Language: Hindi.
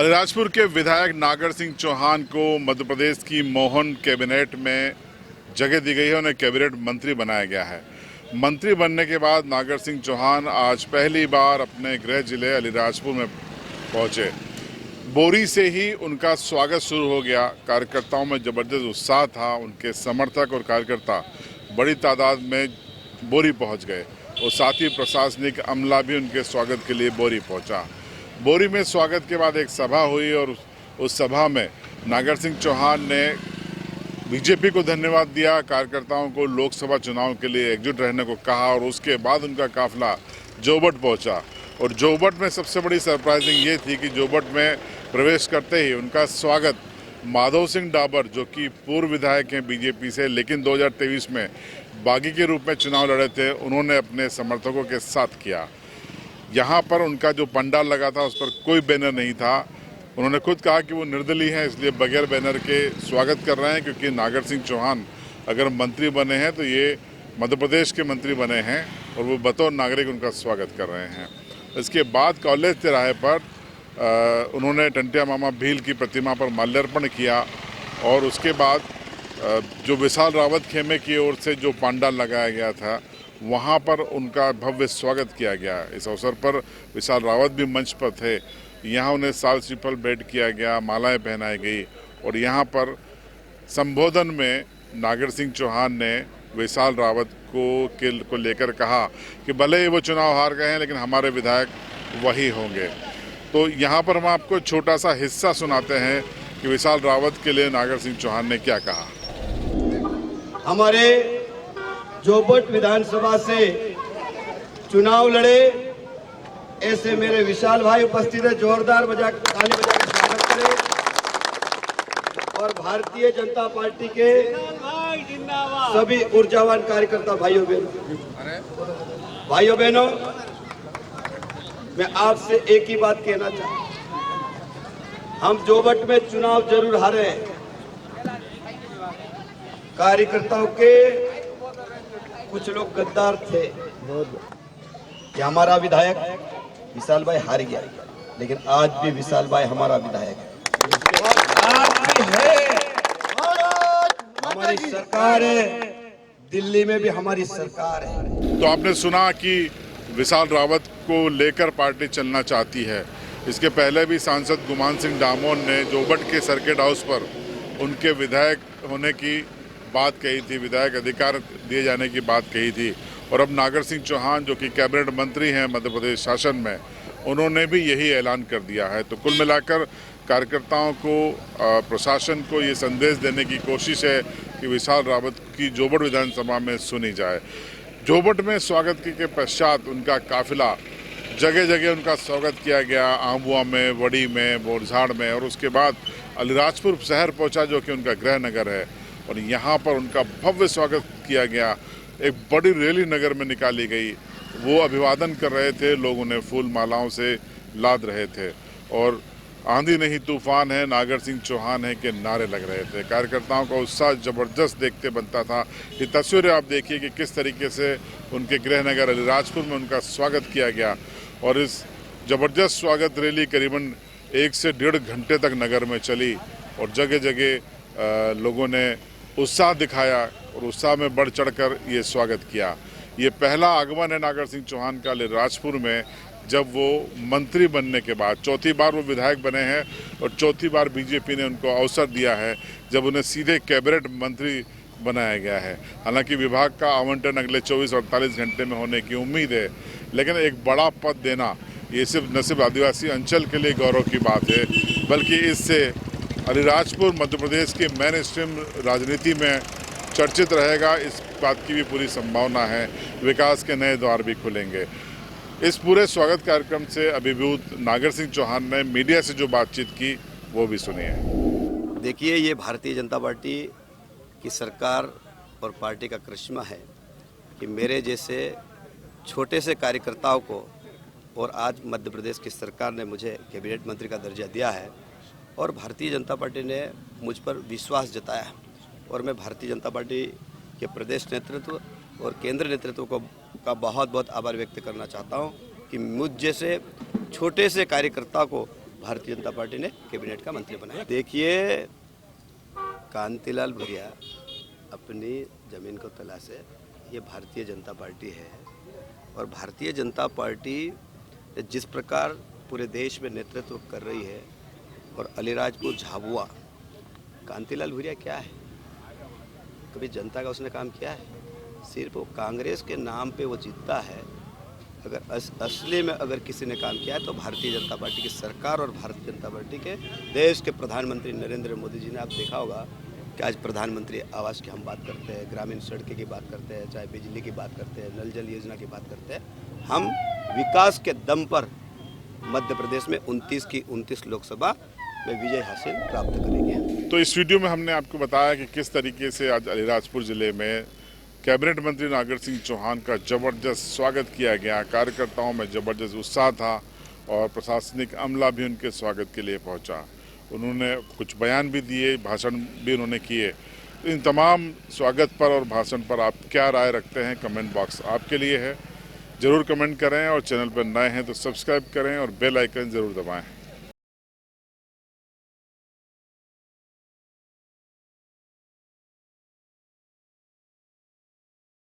अलीराजपुर के विधायक नागर सिंह चौहान को मध्य प्रदेश की मोहन कैबिनेट में जगह दी गई है। उन्हें कैबिनेट मंत्री बनाया गया है। मंत्री बनने के बाद नागर सिंह चौहान आज पहली बार अपने गृह जिले अलीराजपुर में पहुंचे। बोरी से ही उनका स्वागत शुरू हो गया। कार्यकर्ताओं में जबरदस्त उत्साह था। उनके समर्थक और कार्यकर्ता बड़ी तादाद में बोरी पहुंच गए और साथ ही प्रशासनिक अमला भी उनके स्वागत के लिए बोरी पहुंचा। बोरी में स्वागत के बाद एक सभा हुई और उस सभा में नागर सिंह चौहान ने बीजेपी को धन्यवाद दिया, कार्यकर्ताओं को लोकसभा चुनाव के लिए एकजुट रहने को कहा और उसके बाद उनका काफिला जोबट पहुंचा। और जोबट में सबसे बड़ी सरप्राइजिंग ये थी कि जोबट में प्रवेश करते ही उनका स्वागत माधव सिंह डाबर, जो कि पूर्व विधायक हैं बीजेपी से, लेकिन 2023 में बागी के रूप में चुनाव लड़े थे, उन्होंने अपने समर्थकों के साथ किया। यहाँ पर उनका जो पंडाल लगा था उस पर कोई बैनर नहीं था। उन्होंने खुद कहा कि वो निर्दलीय हैं, इसलिए बगैर बैनर के स्वागत कर रहे हैं, क्योंकि नागर सिंह चौहान अगर मंत्री बने हैं तो ये मध्य प्रदेश के मंत्री बने हैं और वो बतौर नागरिक उनका स्वागत कर रहे हैं। इसके बाद कॉलेज तिराहे पर उन्होंने टंटिया मामा भील की प्रतिमा पर माल्यार्पण किया और उसके बाद जो विशाल रावत खेमे की ओर से जो पंडाल लगाया गया था वहाँ पर उनका भव्य स्वागत किया गया। इस अवसर पर विशाल रावत भी मंच पर थे। यहाँ उन्हें साल श्रीफल भेंट किया गया, मालाएं पहनाई गई और यहाँ पर संबोधन में नागर सिंह चौहान ने विशाल रावत को लेकर कहा कि भले ही वो चुनाव हार गए हैं लेकिन हमारे विधायक वही होंगे। तो यहाँ पर हम आपको छोटा सा हिस्सा सुनाते हैं कि विशाल रावत के लिए नागर सिंह चौहान ने क्या कहा। हमारे जोबट विधानसभा से चुनाव लड़े ऐसे मेरे विशाल भाई उपस्थित है। जोरदार ताली बजा के स्वागत करें। और भारतीय जनता पार्टी के सभी ऊर्जावान कार्यकर्ता भाइयों बहनों, मैं आपसे एक ही बात कहना चाहता हूं। हम जोबट में चुनाव जरूर हारे, कार्यकर्ताओं के कुछ लोग गद्दार थे कि हमारा विधायक विशाल भाई हार गया, लेकिन आज भी विशाल भाई हमारा विधायक है। हमारी सरकार है, दिल्ली में भी हमारी सरकार है। तो आपने सुना कि विशाल रावत को लेकर पार्टी चलना चाहती है। इसके पहले भी सांसद गुमान सिंह डामोर ने जोबट के सर्किट हाउस पर उनके विधायक होने की बात कही थी, विधायक अधिकार दिए जाने की बात कही थी। और अब नागर सिंह चौहान जो कि कैबिनेट मंत्री हैं मध्य प्रदेश शासन में, उन्होंने भी यही ऐलान कर दिया है। तो कुल मिलाकर कार्यकर्ताओं को, प्रशासन को ये संदेश देने की कोशिश है कि विशाल रावत की जोबट विधानसभा में सुनी जाए। जोबट में स्वागत के पश्चात उनका काफिला जगह जगह उनका स्वागत किया गया, आंबुआ में, वड़ी में, बोरझाड़ में, और उसके बाद अलीराजपुर शहर पहुंचा जो कि उनका गृह नगर है और यहाँ पर उनका भव्य स्वागत किया गया। एक बड़ी रैली नगर में निकाली गई, वो अभिवादन कर रहे थे, लोग उन्हें फूल मालाओं से लाद रहे थे और आंधी नहीं तूफान है, नागर सिंह चौहान है के नारे लग रहे थे। कार्यकर्ताओं का उत्साह जबरदस्त देखते बनता था। ये तस्वीरें आप देखिए कि किस तरीके से उनके गृह नगर अलीराजपुर में उनका स्वागत किया गया और इस जबरदस्त स्वागत रैली करीबन 1 से 1.5 घंटे तक नगर में चली और जगह जगह लोगों ने उत्साह दिखाया और उत्साह में बढ़ चढ़कर ये स्वागत किया। ये पहला आगमन है नागर सिंह चौहान का अलीराजपुर में, जब वो मंत्री बनने के बाद 4थी बार वो विधायक बने हैं और 4थी बार बीजेपी ने उनको अवसर दिया है जब उन्हें सीधे कैबिनेट मंत्री बनाया गया है। हालांकि विभाग का आवंटन अगले 24-48 घंटे में होने की उम्मीद है, लेकिन एक बड़ा पद देना ये सिर्फ न सिर्फ आदिवासी अंचल के लिए गौरव की बात है, बल्कि इससे अलीराजपुर मध्य प्रदेश के मेन स्ट्रीम राजनीति में चर्चित रहेगा। इस बात की भी पूरी संभावना है। विकास के नए द्वार भी खुलेंगे। इस पूरे स्वागत कार्यक्रम से अभिभूत नागर सिंह चौहान ने मीडिया से जो बातचीत की वो भी सुनिए। देखिए, ये भारतीय जनता पार्टी की सरकार और पार्टी का करिश्मा है कि मेरे जैसे छोटे से कार्यकर्ताओं को, और आज मध्य प्रदेश की सरकार ने मुझे कैबिनेट मंत्री का दर्जा दिया है और भारतीय जनता पार्टी ने मुझ पर विश्वास जताया है और मैं भारतीय जनता पार्टी के प्रदेश नेतृत्व और केंद्र नेतृत्व का बहुत बहुत आभार व्यक्त करना चाहता हूं कि मुझ जैसे छोटे से कार्यकर्ता को भारतीय जनता पार्टी ने कैबिनेट का मंत्री बनाया। देखिए, कांतिलाल भूरिया अपनी ज़मीन को तलाशे, ये भारतीय जनता पार्टी है। और भारतीय जनता पार्टी जिस प्रकार पूरे देश में नेतृत्व कर रही है, और अलीराजपुर झाबुआ, कांतिलाल भूरिया क्या है? कभी जनता का उसने काम किया है? सिर्फ वो कांग्रेस के नाम पे वो जीतता है। अगर असली में अगर किसी ने काम किया है तो भारतीय जनता पार्टी की सरकार और भारतीय जनता पार्टी के देश के प्रधानमंत्री नरेंद्र मोदी जी ने। आप देखा होगा कि आज प्रधानमंत्री आवास की हम बात करते हैं, ग्रामीण सड़कें की बात करते हैं, चाहे बिजली की बात करते हैं, नल जल योजना की बात करते हैं। हम विकास के दम पर मध्य प्रदेश में 29 की 29 लोकसभा में विजय हासिल प्राप्त करेंगे। तो इस वीडियो में हमने आपको बताया कि किस तरीके से आज अलीराजपुर जिले में कैबिनेट मंत्री नागर सिंह चौहान का जबरदस्त स्वागत किया गया। कार्यकर्ताओं में जबरदस्त उत्साह था और प्रशासनिक अमला भी उनके स्वागत के लिए पहुंचा। उन्होंने कुछ बयान भी दिए, भाषण भी उन्होंने किए। इन तमाम स्वागत पर और भाषण पर आप क्या राय रखते हैं? कमेंट बॉक्स आपके लिए है, ज़रूर कमेंट करें। और चैनल पर नए हैं तो सब्सक्राइब करें और बेल आइकन ज़रूर दबाएं।